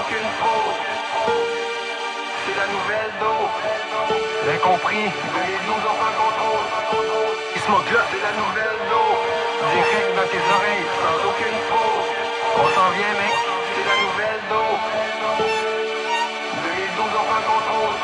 aucune fraude. C'est la nouvelle dose. L'incompris, les 12 ont pas contrôle. Qui se moque là, c'est la nouvelle dose. Direct dans tes oreilles, sans aucune fraude. On s'en vient, mec, c'est la nouvelle dose. Les 12 ont pas contrôle.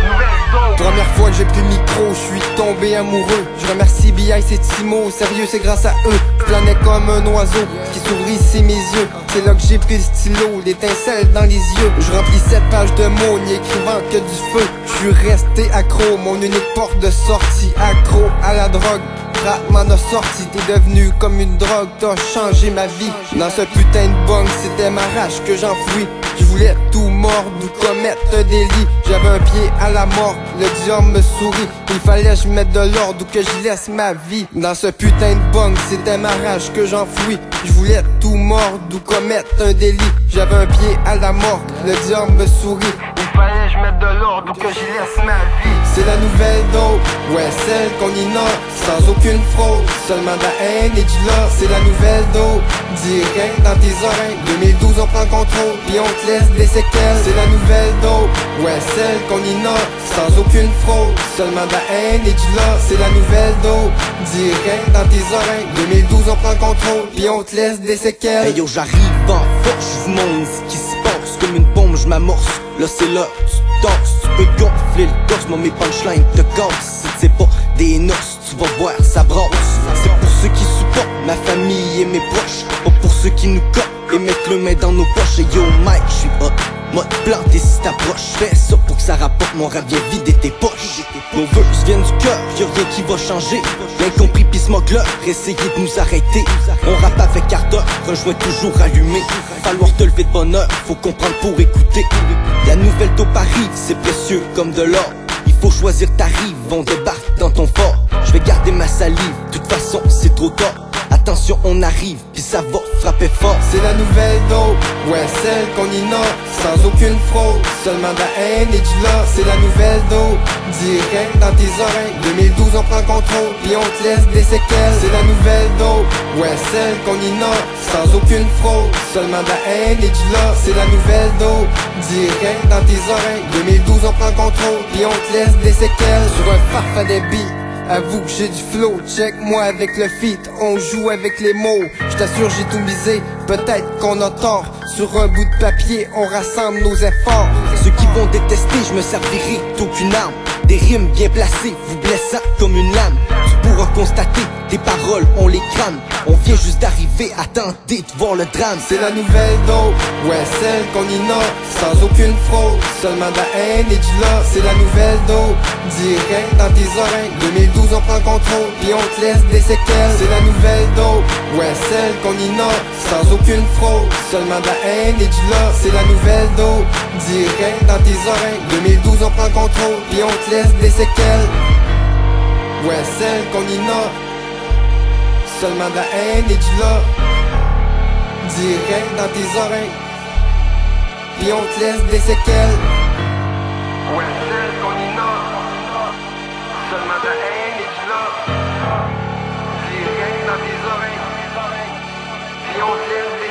Nouvelle dose. Première fois que j'ai pris le micro, je suis tombé amoureux. Je remercie BI, c'est Timo, sérieux c'est grâce à eux. Je planais comme un oiseau qui s'ouvrissait mes yeux. C'est là que j'ai pris le stylo, l'étincelle dans les yeux. Je remplis 7 pages de mots, n'y écrivant que du feu. Je suis resté accro, mon unique porte de sortie. Accro à la drogue, rap m'en a sorti. T'es devenu comme une drogue, t'as changé ma vie. Dans ce putain de bong, c'était ma rage que j'enfouis. Je voulais tout mordre ou commettre un délit. J'avais un pied à la mort, le diable me sourit. Il fallait que je mette de l'ordre ou que je laisse ma vie. Dans ce putain de bong, c'était ma rage que j'enfouis. Je voulais tout mordre ou commettre un délit. J'avais un pied à la mort, le diable me sourit. Il fallait que je mette de l'ordre ou que j'y laisse ma vie. C'est la nouvelle dope, ouais celle qu'on innove, sans aucune fraude, seulement de la haine et du love. C'est la nouvelle dope, direct dans tes oreilles. 2012 on prend contrôle, puis on te laisse des séquelles. C'est la nouvelle dope, ouais celle qu'on innove, sans aucune fraude, seulement de la haine et du love. C'est la nouvelle dope, direct dans tes oreilles. 2012 on prend contrôle, puis on te laisse des séquelles. Hey yo, j'arrive en force, je vous montre ce qui se passe. Comme une bombe, je m'amorce, là c'est l'heure, tu danses. Tu peux gonfler le torse, moi mes punchlines te cassent. Si c'est pas des noces, tu vas voir, ça brasse. C'est pour ceux qui supportent ma famille et mes proches, pas pour ceux qui nous copent et mettent le main dans nos poches. Et yo Mike, je suis hot, mode planté si t'approches. Fais ça pour que ça rapporte, mon rap vient vider tes poches. Nos vœux viennent du cœur, y'a rien qui va changer. L'incompris pis smuggler, essayez de nous arrêter. On rappe avec ardeur, rejoint toujours allumé. Falloir te lever de bonne heure, faut comprendre pour écouter. La nouvelle dope arrive, c'est précieux comme de l'or. Il faut choisir ta rive, on débarque dans ton fort. Je vais garder ma salive, de toute façon c'est trop tard. Attention on arrive, puis ça va frapper fort. C'est la nouvelle dope, ouais celle qu'on innove, sans aucune fraude, seulement de la haine et du love. C'est la nouvelle dope, direct dans tes oreilles. 2012 on prend contrôle, puis on te laisse des séquelles. C'est la nouvelle dope, ouais celle qu'on innove, sans aucune fraude, seulement de la haine et du love. C'est la nouvelle dope, direct dans tes oreilles. 2012 on prend contrôle, puis on te laisse des séquelles. Sur un parfait des beats, avoue que j'ai du flow, check moi avec le feat, on joue avec les mots. Je t'assure j'ai tout misé, peut-être qu'on a tort. Sur un bout de papier, on rassemble nos efforts. Ceux qui vont détester, je me servirai d'aucune arme. Des rimes bien placées, vous blessant comme une lame. Tu pourras constater, tes paroles, on les crame. On vient juste d'arriver à tenter de voir le drame. C'est la nouvelle dope, ouais celle qu'on innove, sans aucune fraude, seulement de la haine et du love. C'est la nouvelle dope, direct dans tes oreilles. 2012 on prend contrôle, puis on te laisse des séquelles. C'est la nouvelle dope, ouais celle qu'on innove, sans aucune fraude, seulement de la haine et du love. C'est la nouvelle dope, direct dans tes oreilles. 2012 on prend contrôle, puis on te laisse des séquelles. Ouais celle qu'on innove, seulement de la haine et du love, direct dans tes oreilles, puis on te laisse des séquelles. Ouais, celle qu'on innove, seulement de la haine et du love. Direct dans tes oreilles, puis on te laisse